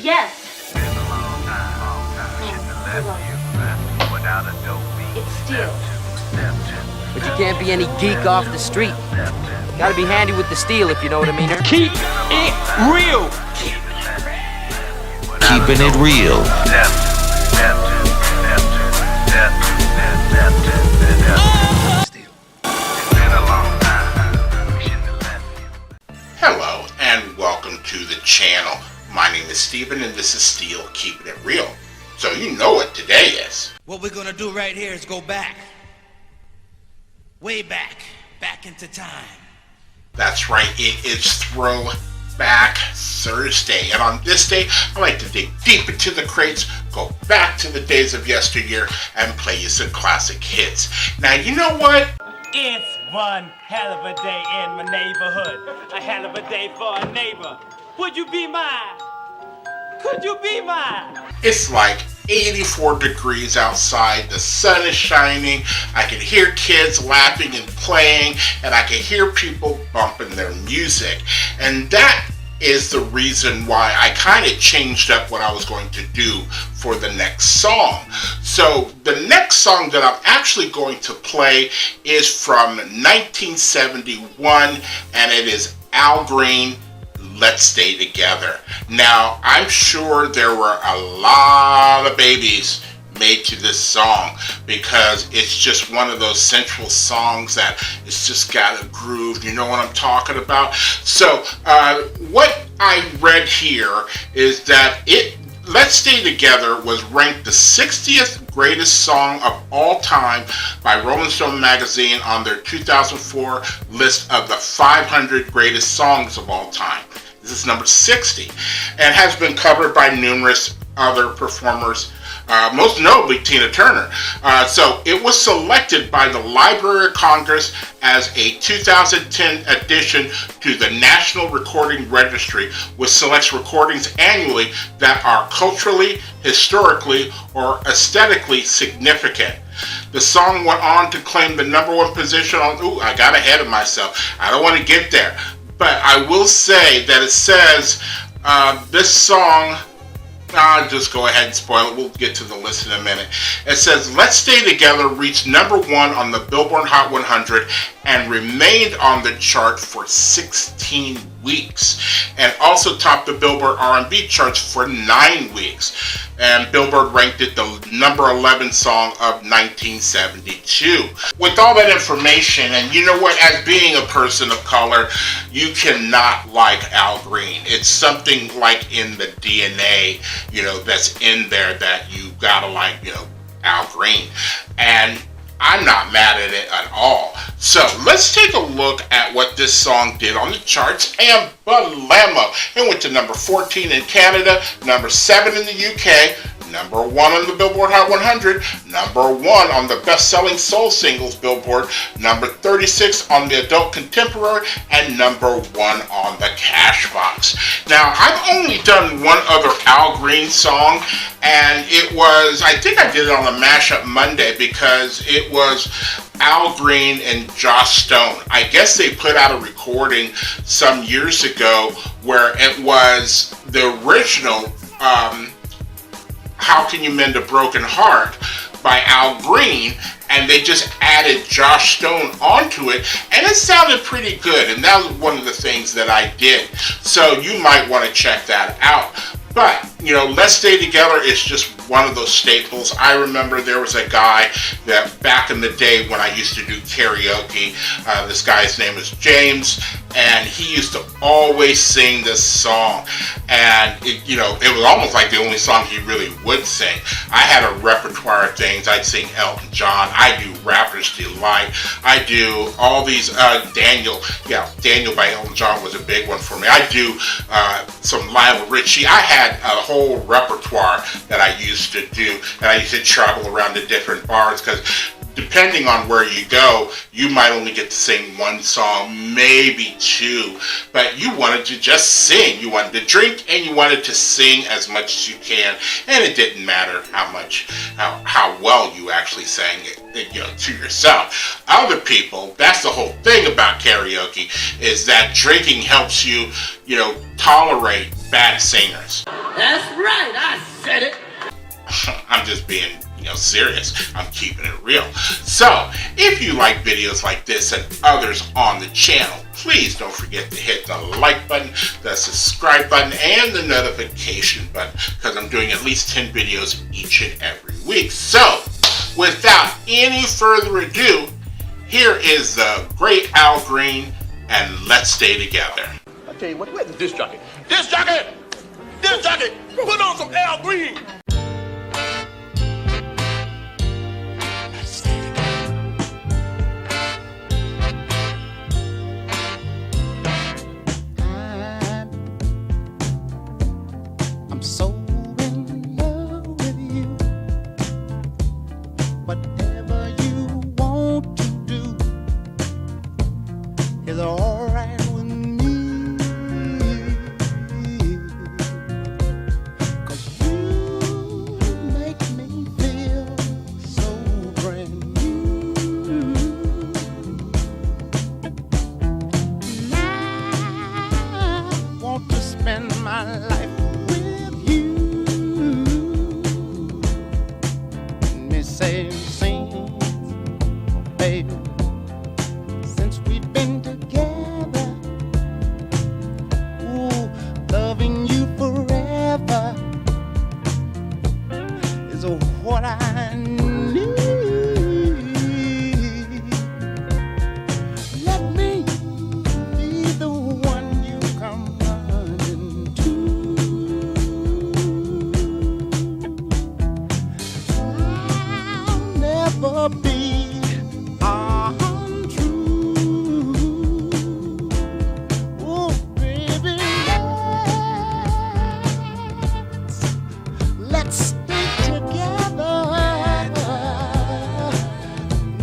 Yes. It's steel. But you can't be any geek off the street. Gotta be handy with the steel, if you know what I mean. Keep it real. Keeping it real. Hello and welcome to the channel. My name is Steven and this is Steel Keeping It Real. So you know what today is. What we're gonna do right here is go back. Way back. Back into time. That's right, it is Throwback Thursday. And on this day, I like to dig deep into the crates, go back to the days of yesteryear, and play you some classic hits. Now, you know what? It's one hell of a day in my neighborhood. A hell of a day for a neighbor. Would you be mine? Could you be mine? It's like 84 degrees outside, the sun is shining, I can hear kids laughing and playing, and I can hear people bumping their music. And that is the reason why I kind of changed up what I was going to do for the next song. So the next song that I'm actually going to play is from 1971, and it is Al Green, Let's Stay Together. Now, I'm sure there were a lot of babies made to this song because it's just one of those central songs that it's just got a groove. You know what I'm talking about? So, what I read here is that Let's Stay Together was ranked the 60th greatest song of all time by Rolling Stone magazine on their 2004 list of the 500 greatest songs of all time. This is number 60 and has been covered by numerous other performers, most notably Tina Turner. So it was selected by the Library of Congress as a 2010 addition to the National Recording Registry, which selects recordings annually that are culturally, historically, or aesthetically significant. The song went on to claim the #1 position on, I got ahead of myself. I don't want to get there. But I will say that it says this song, I'll just go ahead and spoil it. We'll get to the list in a minute. It says Let's Stay Together reached #1 on the Billboard Hot 100 and remained on the chart for 16 weeks. And also topped the Billboard R&B charts for 9 weeks. And Billboard ranked it the #11 song of 1972. With all that information, and you know what, as being a person of color, you cannot like Al Green. It's something like in the DNA, that's in there that you gotta like, Al Green. And I'm not mad at it at all. So let's take a look at what this song did on the charts. And Balamo, it went to number 14 in Canada, number 7 in the UK, #1 on the Billboard Hot 100, #1 on the best-selling soul singles Billboard, number 36 on the adult contemporary, and #1 on the Cashbox. Now, I've only done one other Al Green song, and it was, I think I did it on a Mashup Monday because it was Al Green and Joss Stone. I guess they put out a recording some years ago where it was the original How Can You Mend a Broken Heart by Al Green, and they just added Joss Stone onto it, and it sounded pretty good, and that was one of the things that I did. So you might want to check that out. But, Let's Stay Together is just one of those staples. I remember there was a guy that back in the day when I used to do karaoke, this guy's name is James, and he used to always sing this song. And, it was almost like the only song he really would sing. I had a repertoire of things. I'd sing Elton John. I do Rapper's Delight. I do all these, Daniel by Elton John was a big one for me. I do some Lionel Richie. I had a whole repertoire that I used to do, and I used to travel around to different bars because depending on where you go, you might only get to sing one song, maybe two, but you wanted to just sing. You wanted to drink and you wanted to sing as much as you can, and it didn't matter how well you actually sang it, to yourself. Other people, that's the whole thing about karaoke, is that drinking helps you, tolerate bad singers. That's right, I said it. I'm just being, serious. I'm keeping it real. So, if you like videos like this and others on the channel, please don't forget to hit the like button, the subscribe button, and the notification button, because I'm doing at least 10 videos each and every week. So, without any further ado, here is the great Al Green, and let's stay together. I tell you what, where's the disc jockey? Disc jockey! Disc jockey! Put on some Al Green! I'm so in love with you. Whatever you want to do is all right with me. 'Cause you make me feel so brand new. I want to spend my life with you. Me say, sing, baby, since we've been together. Ooh, loving you forever is what I need. Let me be the one you come running to. I'll never be untrue. Oh, baby, let's stay together,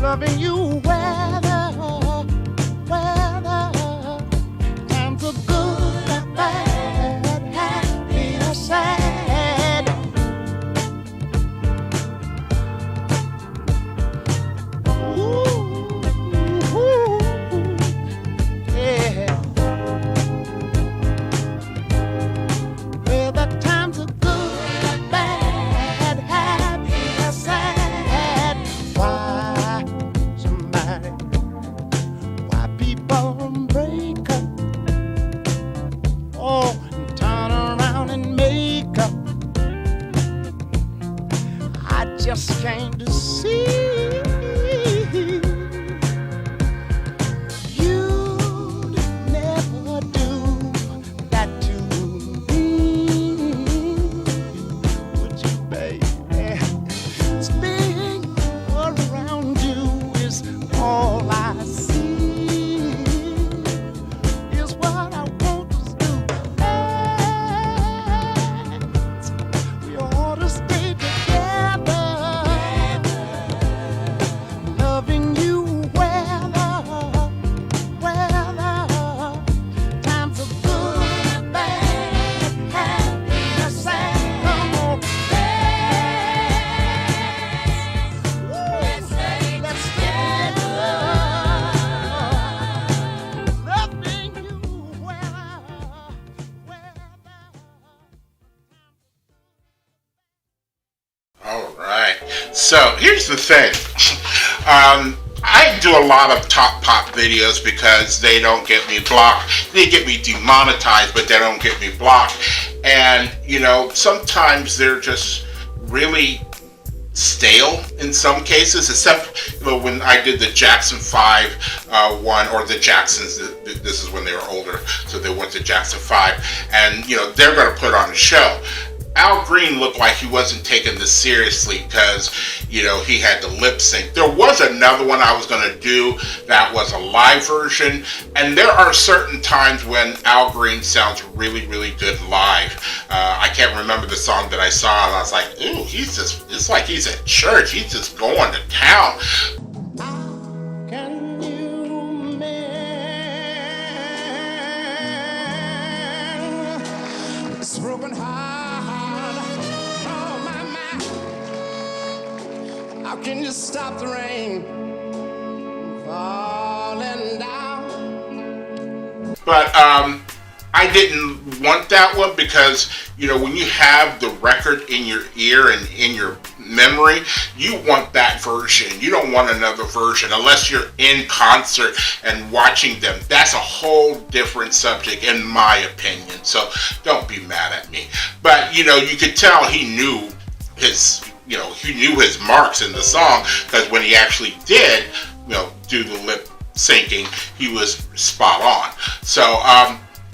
loving you weather times are good and bad, happy or sad. Ooh, yeah. Well, the times are good and bad, happy or sad. Why people break up? Oh, and turn around and make up. I just came to see you'd never do that to me, would you, baby? Staying around you is all I see, is what I want to do. We ought to stay together, loving you weather times are good and bad, happy or sad. Come on, let's stay together, loving you weather. All right. So here's the thing. I do a lot of top pop videos because they don't get me blocked. They get me demonetized, but they don't get me blocked. And, sometimes they're just really stale in some cases, except when I did the Jackson 5 one, or the Jacksons. This is when they were older, so they went to Jackson 5, and they're going to put on a show. Al Green looked like he wasn't taking this seriously because, he had to lip sync. There was another one I was going to do that was a live version, and there are certain times when Al Green sounds really, really good live. I can't remember the song that I saw, and I was like, ooh, it's like he's at church. He's just going to town. Can you mend this broken heart? Oh, my. How can you stop the rain falling down? But I didn't want that one because, you know, when you have the record in your ear and in your memory, you want that version. You don't want another version unless you're in concert and watching them. That's a whole different subject in my opinion. So don't be mad at me. But, you know, you could tell he knew his, you know, he knew his marks in the song, because when he actually did, you know, do the lip syncing, he was spot on. So,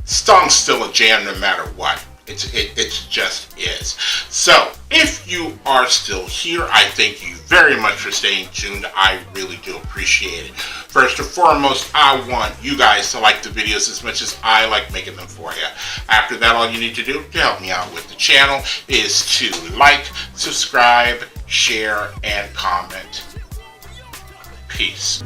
song's still a jam no matter what. It just is. So, if you are still here, I thank you very much for staying tuned. I really do appreciate it. First and foremost, I want you guys to like the videos as much as I like making them for you. After that, all you need to do to help me out with the channel is to like, subscribe, share, and comment. Peace.